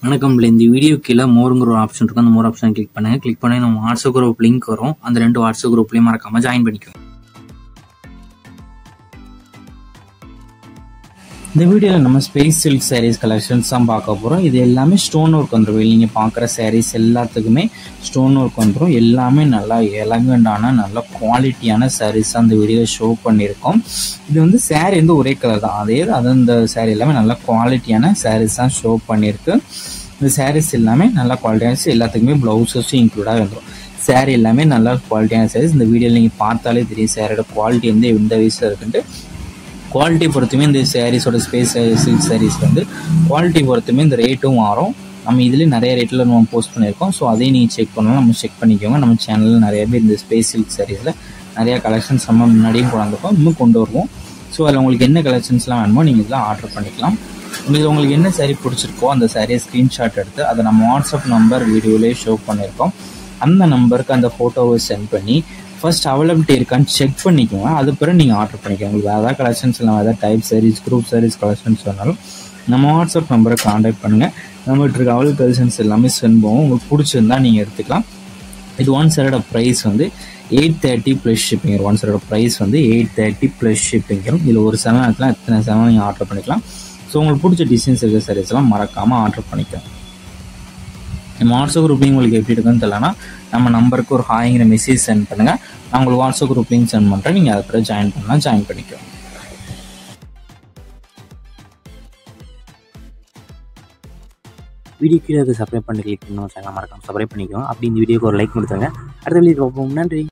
வணக்கம். இந்த வீடியோ கீழே மோருங்கிற ஒரு ஆப்ஷன் இருக்கும். அந்த மோர் ஆப்ஷன் கிளிக் பண்ணுங்க. கிளிக் பண்ணி நம்ம வாட்ஸ்அப் குரூப் லிங்க் வரும். அந்த 2 வாட்ஸ்அப் குரூப்லையும் மறக்காம ஜாயின் பண்ணிக்கோங்க. இந்த வீடியோவில் நம்ம ஸ்பேஸ் சில்க் சாரீஸ் கலெக்ஷன்ஸ் தான் பார்க்க போகிறோம். இது எல்லாமே ஸ்டோன் ஒர்க் வந்துடும். நீங்கள் பார்க்குற சாரீஸ் எல்லாத்துக்குமே ஸ்டோன் ஒர்க் வந்துடும். எல்லாமே நல்லா எலகண்டான நல்ல குவாலிட்டியான சாரீஸ் தான் இந்த வீடியோவில் ஷோ பண்ணியிருக்கோம். இது வந்து சாரீ வந்து ஒரே கலர் தான். இந்த சாரீ எல்லாமே நல்ல குவாலிட்டியான சாரீஸ் தான் ஷோ பண்ணியிருக்கு. இந்த சாரீஸ் எல்லாமே நல்ல குவாலிட்டியான எல்லாத்துக்குமே ப்ளவுஸஸும் இன்க்ளூடாக வந்துடும். சாரீ எல்லாமே நல்ல குவாலிட்டியான சாரீஸ். இந்த வீடியோவில் நீங்கள் பார்த்தாலே தெரியும் சாரியோட குவாலிட்டி வந்து எந்த வயசில் இருக்குன்ட்டு. குவாலிட்டி பொறுத்துமே இந்த சாரீஸோட ஸ்பேஸ் சில்க் சாரீஸ் வந்து குவாலிட்டி பொறுத்துமே இந்த ரேட்டும் மாறும். நம்ம இதுலேயே நிறைய ரேட்டில் நம்ம போஸ்ட் பண்ணியிருக்கோம். ஸோ அதையும் நீங்கள் செக் பண்ணலாம். நம்ம செக் பண்ணிக்கோங்க. நம்ம சேனலில் நிறைய பேர் இந்த ஸ்பேஸ் சில்க் சாரீஸில் நிறையா கலெக்ஷன்ஸ் நம்ம முன்னாடியும் கொண்டாந்துருக்கோம், இன்னும் கொண்டு வருவோம். ஸோ அதில் உங்களுக்கு என்ன கலெக்ஷன்ஸ்லாம் வேணுமோ நீங்கள் இதெல்லாம் ஆர்டர் பண்ணிக்கலாம். உங்களுக்கு என்ன சாரீ பிடிச்சிருக்கோ அந்த சாரியை ஸ்க்ரீன்ஷாட் எடுத்து அதை நம்ம வாட்ஸ்அப் நம்பர் வீடியோலேயே ஷோ பண்ணியிருக்கோம். அந்த நம்பருக்கு அந்த ஃபோட்டோவை சென்ட் பண்ணி ஃபர்ஸ்ட் அவைலபிலிட்டி இருக்கான்னு செக் பண்ணிக்கோங்க. அது பிறகு நீங்கள் ஆர்டர் பண்ணிக்கோங்க. உங்களுக்கு வேறு ஏதாவது கலெக்ஷன்ஸ் இல்லை, வேறு ஏதாவது type sarees group sarees collections வேணாலும் நம்ம வாட்ஸ்அப் நம்பரை கான்டாக்ட் பண்ணுங்கள். நம்மகிட்ட இருக்க அவைலபிள் கலெக்ஷன்ஸ் எல்லாமே சென்ட் பண்ணுவோம். உங்களுக்கு பிடிச்சிருந்தா நீங்கள் எடுத்துக்கலாம். இது ஒன் சாரோட ப்ரைஸ் வந்து 830 ப்ளஸ் ஷிப்பிங். ஒன் சாரோட ப்ரைஸ் வந்து 830 ப்ளஸ் ஷிப்பிங். இதில் ஒரு சேனல் எடுத்துலாம் எத்தனை சேனல் நீங்கள் ஆர்டர் பண்ணிக்கலாம். ஸோ உங்களுக்கு பிடிச்ச டிசைன்ஸ் இருக்கிற சாரீஸ் எல்லாம் மறக்காமல் ஆர்டர் பண்ணிக்கலாம். நம்ம வாட்ஸ்அப் குரூப் லிங்க் உங்களுக்கு எப்படி இருக்குன்னு தெரியலனா நம்ம நம்பருக்கு ஒரு ஹாய்ங்கிற மெசேஜ் சென்ட் பண்ணுங்கள். நான் உங்களுக்கு வாட்ஸ்அப் குரூப் லிங்க் சென்ட் பண்ணுறேன். நீங்கள் அதை பிறகு ஜாயின் பண்ணலாம், ஜாயின் பண்ணிக்கோங்க. வீடியோ கீழே சப்ஸ்கிரைப் பண்ணி கிளிக் பண்ணணும். சேனல் மறக்காம சப்ஸ்கிரைப் பண்ணிக்கோங்க. அப்படி இந்த வீடியோக்கு ஒரு லைக் கொடுத்துருங்க. அடுத்த வீடியோ பார்ப்போம். நன்றி.